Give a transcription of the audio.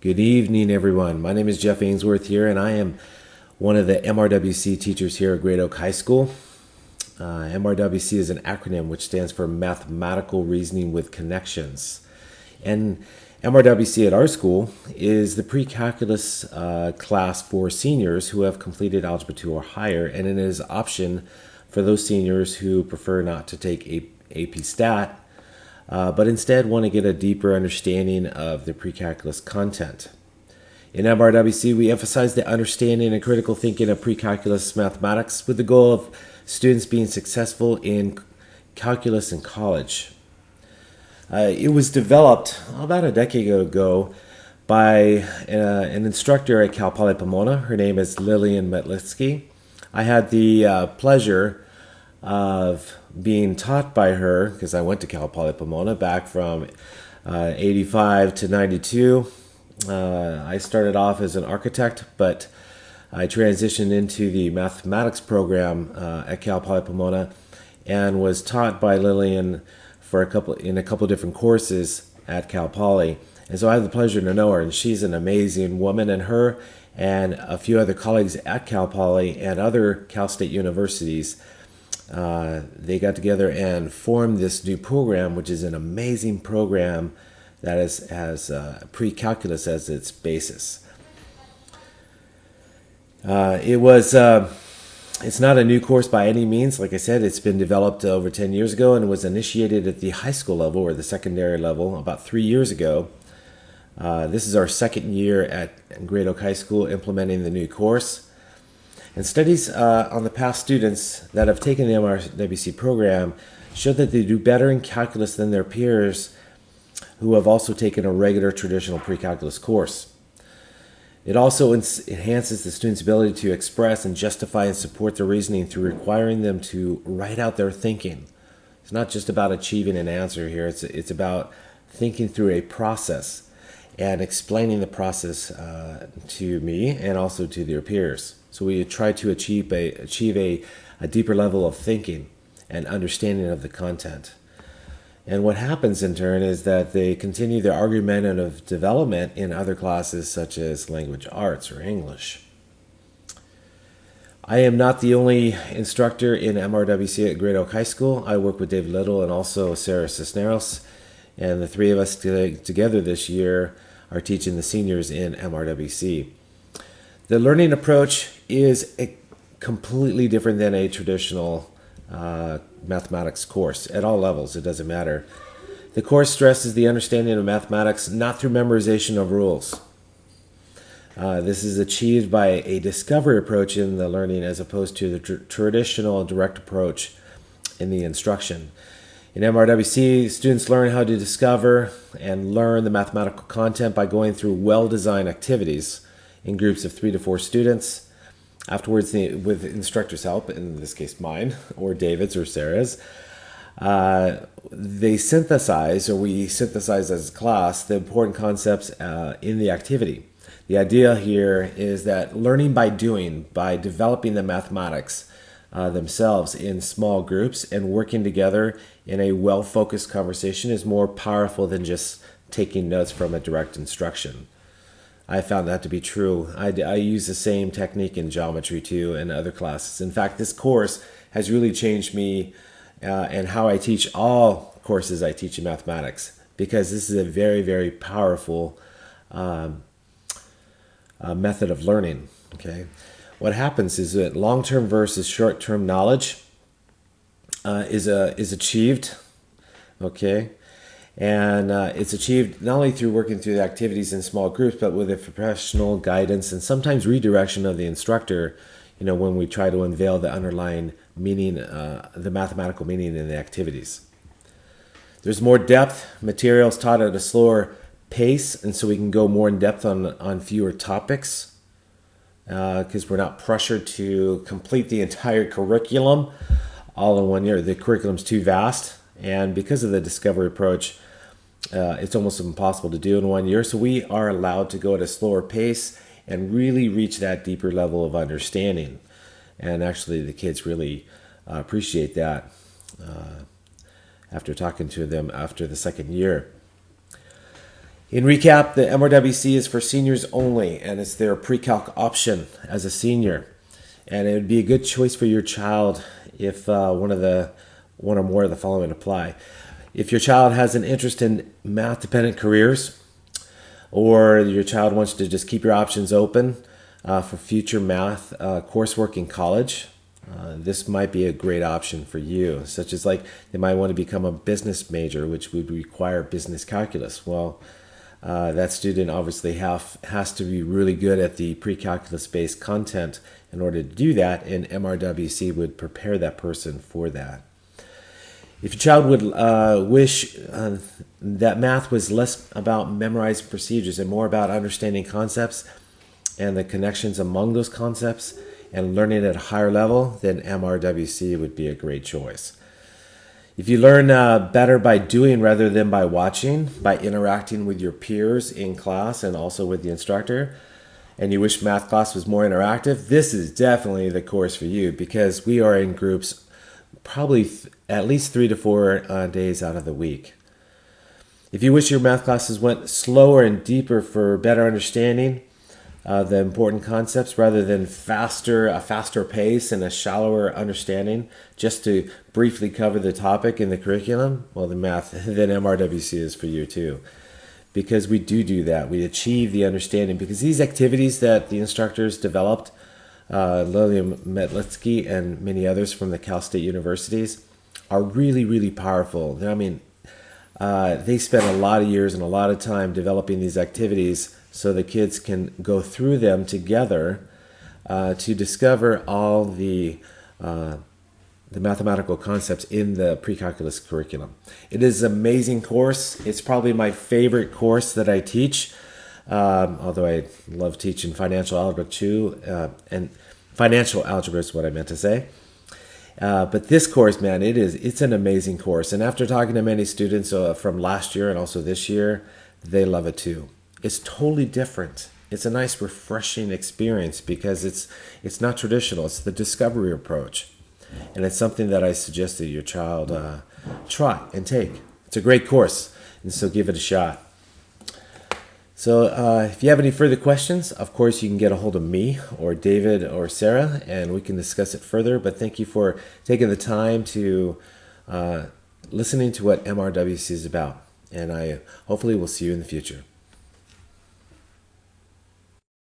Good evening, everyone. My name is Jeff Aynesworth here, and I am one of the MRWC teachers here at Great Oak High School. MRWC is an acronym which stands for Mathematical Reasoning with Connections. And MRWC at our school is the pre-calculus class for seniors who have completed Algebra 2 or higher, and it is an option for those seniors who prefer not to take AP Stat, but instead want to get a deeper understanding of the pre-calculus content. In MRWC, we emphasize the understanding and critical thinking of pre-calculus mathematics with the goal of students being successful in calculus in college. It was developed about a decade ago by an instructor at Cal Poly Pomona. Her name is Lillian Metlitsky. I had the pleasure of being taught by her because I went to Cal Poly Pomona back from 85 to 92. I started off as an architect, but I transitioned into the mathematics program at Cal Poly Pomona and was taught by Lillian in a couple different courses at Cal Poly. And so I had the pleasure to know her, and she's an amazing woman. And her and a few other colleagues at Cal Poly and other Cal State universities, they got together and formed this new program, which is an amazing program that has pre-calculus as its basis. It's not a new course by any means. Like I said, it's been developed over 10 years ago and was initiated at the high school level or the secondary level about 3 years ago. This is our second year at Great Oak High School implementing the new course. And studies on the past students that have taken the MRWC program show that they do better in calculus than their peers who have also taken a regular traditional pre-calculus course. It also enhances the students' ability to express and justify and support their reasoning through requiring them to write out their thinking. It's not just about achieving an answer here, it's about thinking through a process and explaining the process to me and also to their peers. So we try to achieve a deeper level of thinking and understanding of the content. And what happens in turn is that they continue their argumentative development in other classes such as language arts or English. I am not the only instructor in MRWC at Great Oak High School. I work with David Little and also Sarah Cisneros, and the three of us together this year are teaching the seniors in MRWC. The learning approach is completely different than a traditional mathematics course at all levels. It doesn't matter. The course stresses the understanding of mathematics not through memorization of rules. This is achieved by a discovery approach in the learning as opposed to the traditional direct approach in the instruction. In MRWC, students learn how to discover and learn the mathematical content by going through well-designed activities in groups of 3 to 4 students. Afterwards, with instructors' help, in this case mine, or David's or Sarah's, we synthesize as a class the important concepts in the activity. The idea here is that learning by doing, by developing the mathematics themselves in small groups and working together in a well-focused conversation is more powerful than just taking notes from a direct instruction. I found that to be true. I use the same technique in geometry too and other classes. In fact, this course has really changed me and how I teach all courses I teach in mathematics, because this is a very, very powerful method of learning. Okay, what happens is that long-term versus short-term knowledge is achieved. Okay. And it's achieved not only through working through the activities in small groups, but with a professional guidance and sometimes redirection of the instructor, when we try to unveil the underlying meaning, the mathematical meaning in the activities. There's more depth, materials taught at a slower pace, and so we can go more in depth on fewer topics because we're not pressured to complete the entire curriculum all in 1 year. The curriculum's too vast. And because of the discovery approach, it's almost impossible to do in 1 year. So we are allowed to go at a slower pace and really reach that deeper level of understanding. And actually, the kids really appreciate that after talking to them after the second year. In recap, the MRWC is for seniors only, and it's their pre-calc option as a senior. And it would be a good choice for your child if one or more of the following apply. If your child has an interest in math-dependent careers, or your child wants to just keep your options open for future math coursework in college, this might be a great option for you, such as like they might want to become a business major, which would require business calculus. Well, that student obviously has to be really good at the pre-calculus based content in order to do that, and MRWC would prepare that person for that. If your child would wish that math was less about memorizing procedures and more about understanding concepts and the connections among those concepts and learning at a higher level, then MRWC would be a great choice. If you learn better by doing rather than by watching, by interacting with your peers in class and also with the instructor, and you wish math class was more interactive, this is definitely the course for you, because we are in groups probably at least 3 to 4 days out of the week. If you wish your math classes went slower and deeper for better understanding the important concepts rather than a faster pace and a shallower understanding just to briefly cover the topic in the curriculum, well, then MRWC is for you too. Because we do that. We achieve the understanding because these activities that the instructors developed, Lillian Metlitsky and many others from the Cal State universities, are really, really powerful. I mean, they spent a lot of years and a lot of time developing these activities so the kids can go through them together to discover all the mathematical concepts in the pre-calculus curriculum. It is an amazing course. It's probably my favorite course that I teach, although I love teaching financial algebra too, and financial algebra is what I meant to say. But this course, man, it's an amazing course. And after talking to many students from last year and also this year, they love it too. It's totally different. It's a nice, refreshing experience because it's not traditional. It's the discovery approach. And it's something that I suggest that your child try and take. It's a great course, and so give it a shot. So if you have any further questions, of course, you can get a hold of me or David or Sarah, and we can discuss it further. But thank you for taking the time to listening to what MRWC is about. And I hopefully will see you in the future.